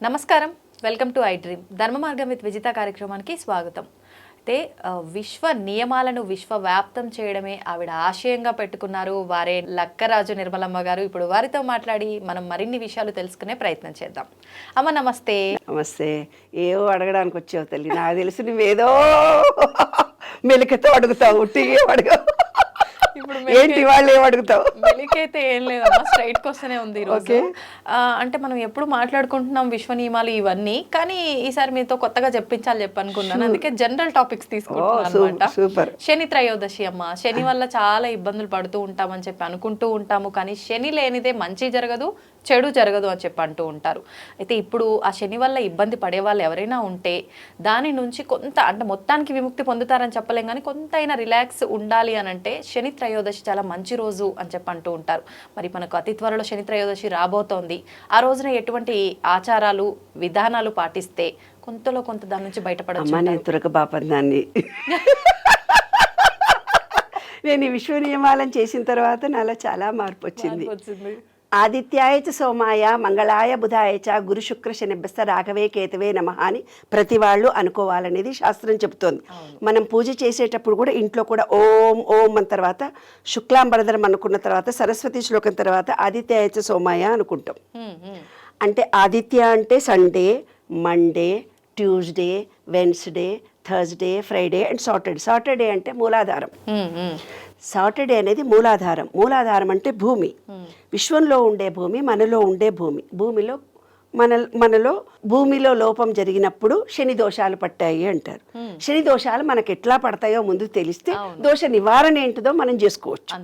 నమస్కారం, welcome to I dream. ధర్మ మార్గం విత్ విజిత కార్యక్రమానికి స్వాగతం. అయితే విశ్వ నియమాలను విశ్వవ్యాప్తం చేయడమే ఆవిడ ఆశయంగా పెట్టుకున్నారు వారే లక్కరాజు నిర్మలమ్మ గారు. ఇప్పుడు వారితో మాట్లాడి మనం మరిన్ని విషయాలు తెలుసుకునే ప్రయత్నం చేద్దాం. అమ్మ నమస్తే. నమస్తే. ఏవో అడగడానికి వచ్చావు తల్లి, నాకు తెలిసి నువ్వేదో మెలికతో అడుగుతావు, ఉట్టిగా అడగవు. ఇప్పుడు ఏంటి వాళ్ళు ఏమడుగుతావు? మెలికైతే ఏం లేదమ్మా, స్ట్రైట్ క్వశ్చనే ఉంది ఈరోజు. అంటే మనం ఎప్పుడు మాట్లాడుకుంటున్నాం విశ్వ నియమాలు ఇవన్నీ, కానీ ఈసారి మీతో కొత్తగా చెప్పించాలి అనుకున్నాను, అందుకే జనరల్ టాపిక్స్ తీసుకుంటున్నాను అనమాట. శని త్రయోదశి అమ్మ, శని వల్ల చాలా ఇబ్బందులు పడుతూ ఉంటామని చెప్పి అనుకుంటూ ఉంటాము, కానీ శని లేనిదే మంచి జరగదు, చెడు జరగదు అని చెప్పి అంటూ ఉంటారు. అయితే ఇప్పుడు ఆ శని వల్ల ఇబ్బంది పడే వాళ్ళు ఎవరైనా ఉంటే దాని నుంచి కొంత, అంటే మొత్తానికి విముక్తి పొందుతారని చెప్పలేం, కానీ కొంత అయినా రిలాక్స్ ఉండాలి అని అంటే శని త్రయోదశి చాలా మంచి రోజు అని చెప్పి అంటూ ఉంటారు. మరి మనకు అతి త్వరలో శని త్రయోదశి రాబోతోంది. ఆ రోజున ఎటువంటి ఆచారాలు విధానాలు పాటిస్తే కొంతలో కొంత దాని నుంచి బయటపడచ్చు? నేను ఈ విశ్వ నియమాలను చేసిన తర్వాత నాలో చాలా మార్పు వచ్చింది. ఆదిత్యాయ చ సోమాయ మంగళాయ బుధాయ చ గురు శుక్ర శనిభ్యస్త రాఘవే కేతవే నమః అని ప్రతి వాళ్ళు అనుకోవాలనేది శాస్త్రం చెబుతోంది. మనం పూజ చేసేటప్పుడు కూడా ఇంట్లో కూడా ఓం ఓం అన్న తర్వాత శుక్లాంబరధరం అనుకున్న తర్వాత సరస్వతి శ్లోకం తర్వాత ఆదిత్యాయ చ సోమాయ అనుకుంటాం. అంటే ఆదిత్య అంటే Sunday, Monday, Tuesday, Wednesday, Thursday, Friday and Saturday. Saturday అంటే మూలాధారం. సాటర్డే అనేది మూలాధారం. మూలాధారం అంటే భూమి, విశ్వంలో ఉండే భూమి, మనలో ఉండే భూమి. మనలో భూమిలో లోపం జరిగినప్పుడు శని దోషాలు పట్టాయి అంటారు. శని దోషాలు మనకు ఎట్లా పడతాయో ముందు తెలిస్తే దోష నివారణ ఏంటిదో మనం చేసుకోవచ్చు.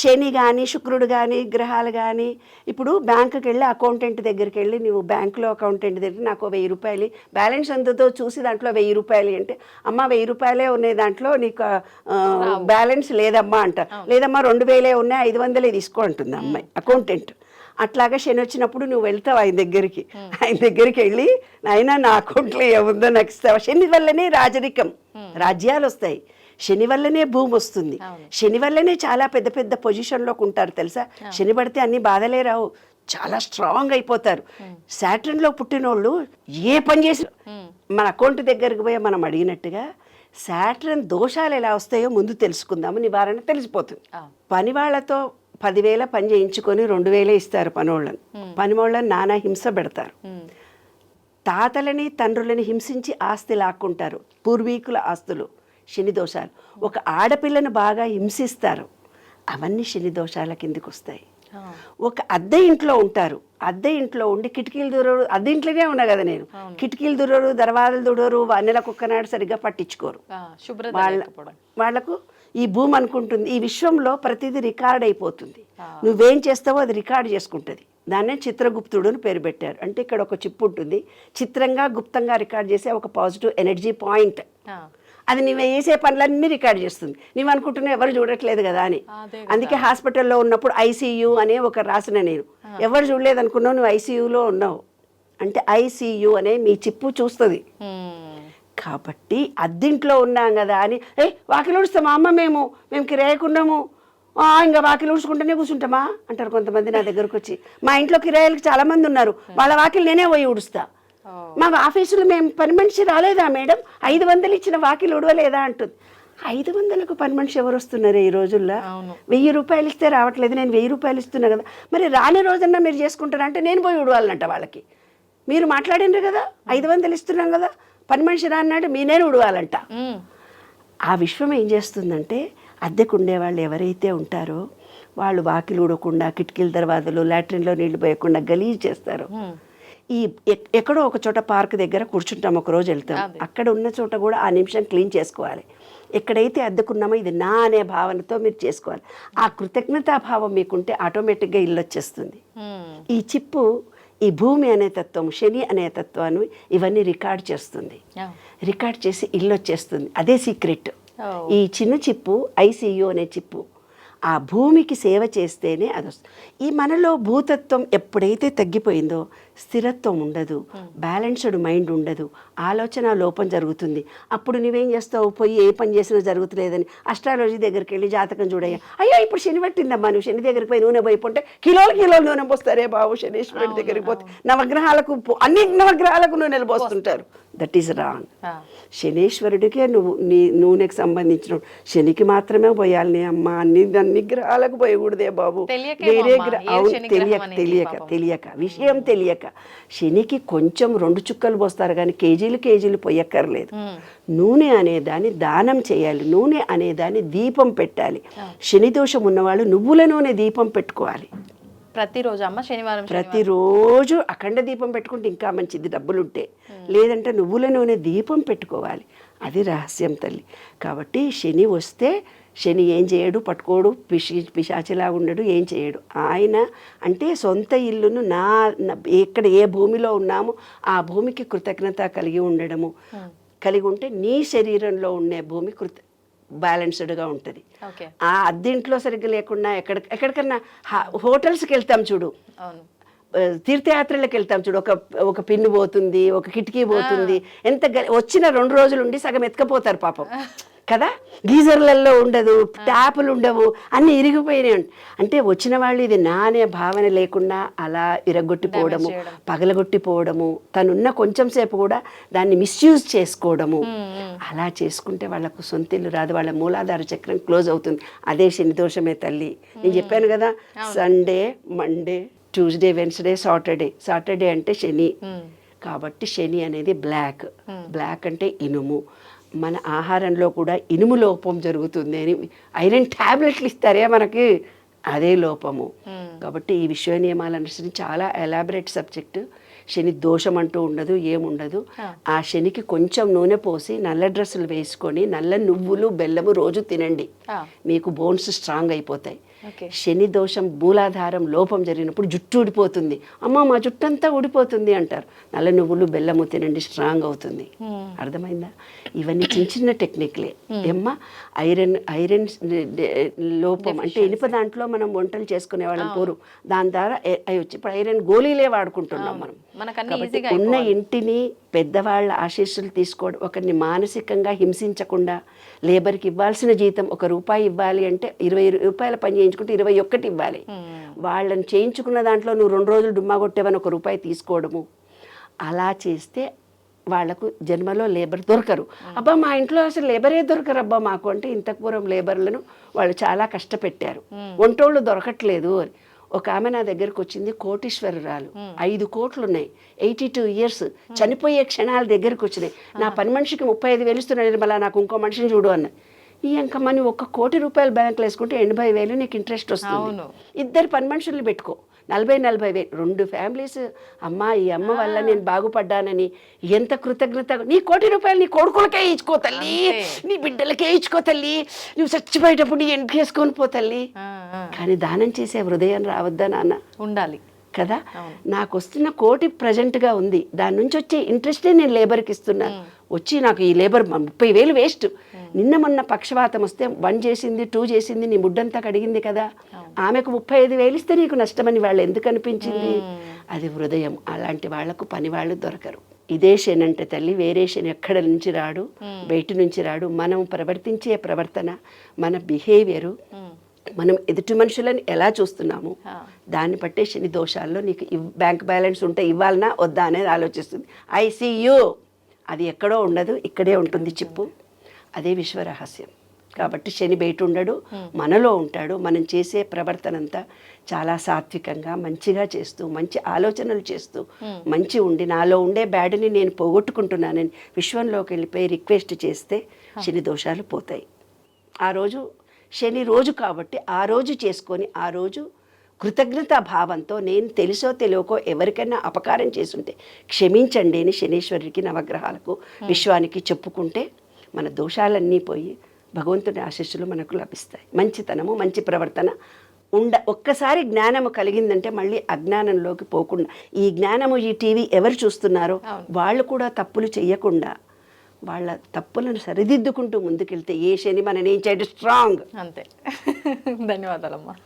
శని కానీ శుక్రుడు కానీ గ్రహాలు కానీ, ఇప్పుడు బ్యాంకుకి వెళ్ళి అకౌంటెంట్ దగ్గరికి వెళ్ళి నువ్వు బ్యాంకులో అకౌంటెంట్ దగ్గర నాకు 1000 రూపాయలు బ్యాలెన్స్ ఎంతతో చూసి దాంట్లో 1000 రూపాయలు అంటే, అమ్మ 1000 రూపాయలే ఉన్నాయి దాంట్లో, నీకు బ్యాలెన్స్ లేదమ్మా అంట. లేదమ్మా 2000 ఉన్నాయి, 500 తీసుకో అంటుంది అమ్మాయి అకౌంటెంట్. అట్లాగా శని వచ్చినప్పుడు నువ్వు వెళ్తావు ఆయన దగ్గరికి వెళ్ళి, అయినా నా అకౌంట్లో ఏముందో నాకు ఇస్తావా. శని వల్లనే రాజరికం, రాజ్యాలు వస్తాయి. శని వల్లనే భూమి వస్తుంది. శని వల్లనే చాలా పెద్ద పెద్ద పొజిషన్లోకి ఉంటారు తెలుసా. శని పడితే అన్ని బాధలే రావు, చాలా స్ట్రాంగ్ అయిపోతారు. సాటర్న్లో పుట్టినోళ్ళు ఏ పని చేసి మన అకౌంట్ దగ్గరికి పోయి మనం అడిగినట్టుగా సాటర్న్ దోషాలు ఎలా వస్తాయో ముందు తెలుసుకుందాము, నివారణ తెలిసిపోతుంది. పని వాళ్ళతో 10,000 పని చేయించుకొని 2,000 ఇస్తారు పనోళ్ళని. పనివాళ్ళని నానా హింస పెడతారు. తాతలని తండ్రులని హింసించి ఆస్తి లాక్కుంటారు, పూర్వీకుల ఆస్తులు. శని దోషాలు. ఒక ఆడపిల్లను బాగా హింసిస్తారు, అవన్నీ శని దోషాల కిందికి వస్తాయి. ఒక అద్దె ఇంట్లో ఉంటారు, అద్దె ఇంట్లో ఉండి కిటికీలు దూరరు, అద్దె ఇంట్లోనే ఉన్నా కదా నేను, కిటికీలు దూరరు, దర్వాజలు దూడరు, నెల కుక్కనాడు సరిగ్గా పట్టించుకోరు. వాళ్లకు ఈ భూమి అనుకుంటుంది ఈ విశ్వంలో ప్రతిదీ రికార్డ్ అయిపోతుంది, నువ్వేం చేస్తావో అది రికార్డ్ చేసుకుంటుంది. దాన్నే చిత్రగుప్తుడు అని పేరు పెట్టారు. అంటే ఇక్కడ ఒక చిప్పు ఉంటుంది, చిత్రంగా గుప్తంగా రికార్డ్ చేసే ఒక పాజిటివ్ ఎనర్జీ పాయింట్. అది నువ్వు వేసే పనులన్నీ రికార్డ్ చేస్తుంది. నువ్వు అనుకుంటున్నావు ఎవరు చూడట్లేదు కదా అని. అందుకే హాస్పిటల్లో ఉన్నప్పుడు ఐసీయూ అనే ఒక రాసిన నేను, ఎవరు చూడలేదు అనుకున్నావు, నువ్వు ఐసీయూలో ఉన్నావు అంటే ఐసీయూ అనే మీ చిప్పు చూస్తుంది. కాబట్టి అద్దింట్లో ఉన్నాం కదా అని వాకిలు ఊడుస్తామా అమ్మ, మేము కిరాయకున్నాము, ఇంకా వాకిలు ఊడ్చుకుంటూనే కూర్చుంటామా అంటారు కొంతమంది నా దగ్గరకు వచ్చి. మా ఇంట్లో కిరాయిలకు చాలా మంది ఉన్నారు, వాళ్ళ వాకిలు నేనే పోయి ఊడుస్తా. మా ఆఫీసులో మేము పని మనిషి రాలేదా మేడం, 500 ఇచ్చిన వాకిలు ఉడవలేదా అంటుంది. 500కు పని మనిషి ఎవరు వస్తున్నారు ఈ రోజుల్లో? 1000 రూపాయలు ఇస్తే రావట్లేదు, నేను 1000 రూపాయలు ఇస్తున్నా కదా, మరి రాని రోజన్నా మీరు చేసుకుంటారా అంటే నేను పోయి ఉడవాలంట వాళ్ళకి. మీరు మాట్లాడినారు కదా 500 ఇస్తున్నాం కదా, పని మనిషి రాన్నాడు నేనే ఉడవాలంట. ఆ విశ్వం ఏం చేస్తుందంటే, అద్దెకు ఉండేవాళ్ళు ఎవరైతే ఉంటారో వాళ్ళు వాకిలు ఉడకుండా, కిటికీల దర్వాజలు, లాట్రిన్లో నీళ్లు పోయకుండా గలీజ్ చేస్తారు. ఈ ఎక్కడో ఒక చోట పార్క్ దగ్గర కూర్చుంటాం, ఒక రోజు వెళ్తాం, అక్కడ ఉన్న చోట కూడా ఆ నిమిషం క్లీన్ చేసుకోవాలి. ఎక్కడైతే అద్దెకున్నామో ఇది నా అనే భావనతో మీరు చేసుకోవాలి. ఆ కృతజ్ఞతాభావం మీకుంటే ఆటోమేటిక్గా ఇల్లు వచ్చేస్తుంది. ఈ చిప్పు, ఈ భూమి అనే తత్వం, శని అనే తత్వాన్ని ఇవన్నీ రికార్డ్ చేస్తుంది. రికార్డ్ చేసి ఇల్లు వచ్చేస్తుంది. అదే సీక్రెట్. ఈ చిన్న చిప్పు ఐసీయూ అనే చిప్పు ఆ భూమికి సేవ చేస్తేనే అది వస్తుంది. ఈ మనలో భూతత్వం ఎప్పుడైతే తగ్గిపోయిందో స్థిరత్వం ఉండదు, బ్యాలెన్స్డ్ మైండ్ ఉండదు, ఆలోచన లోపం జరుగుతుంది. అప్పుడు నువ్వేం చేస్తావు, పోయి ఏ పని చేసినా జరుగుతులేదని అస్ట్రాలజీ దగ్గరికి వెళ్ళి జాతకం చూడయ్యా, అయ్యో ఇప్పుడు శని పట్టిందమ్మా, నువ్వు శని దగ్గరికి పోయి నూనె పోయిపోతే కిలోలు నూనె పోస్తారే బాబు, శనీశ్వరుడి దగ్గరికి పోతే అన్ని నవగ్రహాలకు నూనెలు పోస్తుంటారు. That is wrong. శనీశ్వరుడికే నువ్వు నీ నూనెకి సంబంధించిన, శనికి మాత్రమే పోయాలి నీ అమ్మ, అన్ని గ్రహాలకు పోయకూడదే బాబు. వేరే తెలియక విషయం తెలియక శనికి కొంచెం 2 చుక్కలు పోస్తారు కానీ కేజీలు పోయక్కర్లేదు. నూనె అనేదాన్ని దానం చేయాలి, నూనె అనేదాన్ని దీపం పెట్టాలి. శని దోషం ఉన్నవాళ్ళు నువ్వుల నూనె దీపం పెట్టుకోవాలి ప్రతిరోజు అమ్మ. ప్రతిరోజు అఖండ దీపం పెట్టుకుంటే ఇంకా మంచిది, డబ్బులుంటే. లేదంటే నువ్వుల నూనె దీపం పెట్టుకోవాలి. అది రహస్యం తల్లి. కాబట్టి శని వస్తే శని ఏం చేయడు, పట్టుకోడు, పిశాచిలా ఉండడు, ఏం చేయడు. ఆయన అంటే సొంత ఇల్లును ఎక్కడ ఏ భూమిలో ఉన్నామో ఆ భూమికి కృతజ్ఞత కలిగి ఉండడము, కలిగి ఉంటే నీ శరీరంలో ఉండే భూమి బ్యాలెన్స్డ్గా ఉంటుంది. ఆ అద్దెంట్లో సరిగ్గా లేకుండా ఎక్కడికన్నా హోటల్స్కి వెళ్తాం చూడు, తీర్థయాత్రలకు వెళ్తాం చూడు, ఒక పిన్ను పోతుంది, ఒక కిటికీ పోతుంది, వచ్చిన 2 రోజులు ఉండి సగం ఎత్తుకపోతారు పాపం కదా. గీజర్లలో ఉండదు, ట్యాపులు ఉండవు, అన్నీ ఇరిగిపోయినాయి. అంటే వచ్చిన వాళ్ళు ఇది నా అనే భావన లేకుండా అలా ఇరగొట్టిపోవడము, పగలగొట్టిపోవడము, తనున్న కొంచెం సేపు కూడా దాన్ని మిస్యూజ్ చేసుకోవడము. అలా చేసుకుంటే వాళ్ళకు సొంత ఇల్లు రాదు, వాళ్ళ మూలాధార చక్రం క్లోజ్ అవుతుంది. అదే శని దోషమే తల్లి. నేను చెప్పాను కదా, Sunday, Monday, Tuesday, Wednesday, Saturday అంటే శని. కాబట్టి శని అనేది బ్లాక్ అంటే ఇనుము. మన ఆహారంలో కూడా ఇనుము లోపం జరుగుతుంది అని ఐరన్ ట్యాబ్లెట్లు ఇస్తారే మనకి, అదే లోపము. కాబట్టి ఈ విశ్వ నియమాలు అనుసరించి చాలా ఎలాబరేట్ సబ్జెక్టు. శని దోషం అంటూ ఉండదు, ఏముండదు. ఆ శనికి కొంచెం నూనె పోసి నల్ల డ్రెస్సులు వేసుకొని నల్ల నువ్వులు బెల్లము రోజు తినండి, మీకు బోన్స్ స్ట్రాంగ్ అయిపోతాయి. శని దోషం మూలాధారం లోపం జరిగినప్పుడు జుట్టు ఊడిపోతుంది, అమ్మ మా జుట్టు అంతా ఊడిపోతుంది అంటారు. నల్ల నువ్వులు బెల్లము తినండి, స్ట్రాంగ్ అవుతుంది. అర్థమైందా? ఇవన్నీ చిన్న టెక్నిక్లే ఏమ్మా. ఐరన్ లోపం అంటే ఇనుప దాంట్లో మనం వంటలు చేసుకునే వాళ్ళం పూర్వం, దాని ద్వారా అవి వచ్చి ఇప్పుడు ఐరన్ గోళీలే వాడుకుంటున్నాం మనం. ఉన్న ఇంటిని పెద్దవాళ్ళ ఆశీస్సులు తీసుకోవడం, ఒకరిని మానసికంగా హింసించకుండా, లేబర్కి ఇవ్వాల్సిన జీతం ₹1 ఇవ్వాలి అంటే 20 రూపాయల పని చేయించుకుంటే 21 ఇవ్వాలి. వాళ్ళని చేయించుకున్న దాంట్లో నువ్వు 2 రోజులు డుమ్మా కొట్టేవని ₹1 తీసుకోవడము. అలా చేస్తే వాళ్లకు జన్మలో లేబర్ దొరకరు. అబ్బా మా ఇంట్లో అసలు లేబరే దొరకరు అబ్బా మాకు అంటే, ఇంత పూర్వం లేబర్లను వాళ్ళు చాలా కష్టపెట్టారు, వంటోళ్ళు దొరకట్లేదు అని. ఒక ఆమె నా దగ్గరకు వచ్చింది, కోటీశ్వరురాలు, 5 కోట్లు ఉన్నాయి, 82 years, చనిపోయే క్షణాల దగ్గరకు వచ్చినాయి. నా పని మనిషికి 35,000 ఇస్తున్నాను, మళ్ళీ నాకు ఇంకో మనిషిని చూడు అన్న. ఈ అంకమ్మ నువ్వు ₹1,00,00,000 బ్యాంకులో వేసుకుంటే 80,000 నీకు ఇంట్రెస్ట్ వస్తుంది. 2 పని మనుషుల్ని పెట్టుకో, 40,000 2 ఫ్యామిలీస్. అమ్మ ఈ అమ్మ వల్ల నేను బాగుపడ్డానని ఎంత కృతజ్ఞత. నీ ₹1,00,00,000 నీ కొడుకులకే ఇచ్చుకో తల్లి, నీ బిడ్డలకే ఇచ్చుకో తల్లి, నువ్వు చచ్చిపోయేటప్పుడు నీ ఎంటికి వేసుకొని పో తల్లి. కానీ దానం చేసే హృదయం రావద్దా నాన్న? ఉండాలి కదా. నాకు వస్తున్న ₹1,00,00,000 ప్రజెంట్గా ఉంది, దాని నుంచి వచ్చే ఇంట్రెస్టే నేను లేబర్కి ఇస్తున్నాను. వచ్చి నాకు ఈ లేబర్ 30,000 వేస్ట్. నిన్న మొన్న పక్షవాతం వస్తే 1 చేసింది 2 చేసింది, నీ ముడ్డంతా కడిగింది కదా, ఆమెకు 35,000 ఇస్తే నీకు నష్టమని వాళ్ళు ఎందుకు అనిపించింది? అది హృదయం. అలాంటి వాళ్లకు పని వాళ్ళు దొరకరు. ఇదే శని అంటే తల్లి, వేరే శని ఎక్కడ నుంచి రాడు, బయట నుంచి రాడు. మనం ప్రవర్తించే ప్రవర్తన, మన బిహేవియరు, మనం ఎదుటి మనుషులని ఎలా చూస్తున్నాము దాన్ని బట్టే శని దోషాల్లో నీకు బ్యాంక్ బ్యాలెన్స్ ఉంటే ఇవ్వాలనా వద్దా అనేది ఆలోచిస్తుంది. ఐసీయూ అది ఎక్కడో ఉండదు, ఇక్కడే ఉంటుంది చిప్పు. అదే విశ్వరహస్యం. కాబట్టి శని బయట ఉండడు, మనలో ఉంటాడు. మనం చేసే ప్రవర్తన అంతా చాలా సాత్వికంగా మంచిగా చేస్తూ, మంచి ఆలోచనలు చేస్తూ, మంచి ఉండి నాలో ఉండే బ్యాడ్ని నేను పోగొట్టుకుంటున్నానని విశ్వంలోకి వెళ్ళిపోయి రిక్వెస్ట్ చేస్తే శని దోషాలు పోతాయి. ఆ రోజు శని రోజు కాబట్టి ఆ రోజు చేసుకొని, ఆ రోజు కృతజ్ఞతా భావంతో నేను తెలుసో తెలియకో ఎవరికైనా అపకారం చేసుంటే క్షమించండి అని శనీశ్వరుడికి, నవగ్రహాలకు, విశ్వానికి చెప్పుకుంటే మన దోషాలన్నీ పోయి భగవంతుని ఆశీస్సులు మనకు లభిస్తాయి. మంచితనము, మంచి ప్రవర్తన ఒక్కసారి జ్ఞానము కలిగిందంటే మళ్ళీ అజ్ఞానంలోకి పోకుండా, ఈ జ్ఞానము, ఈ టీవీ ఎవరు చూస్తున్నారో వాళ్ళు కూడా తప్పులు చేయకుండా వాళ్ళ తప్పులను సరిదిద్దుకుంటూ ముందుకెళ్తే ఏ శని మనని ఏం చేయడం స్ట్రాంగ్. అంతే. ధన్యవాదాలమ్మా.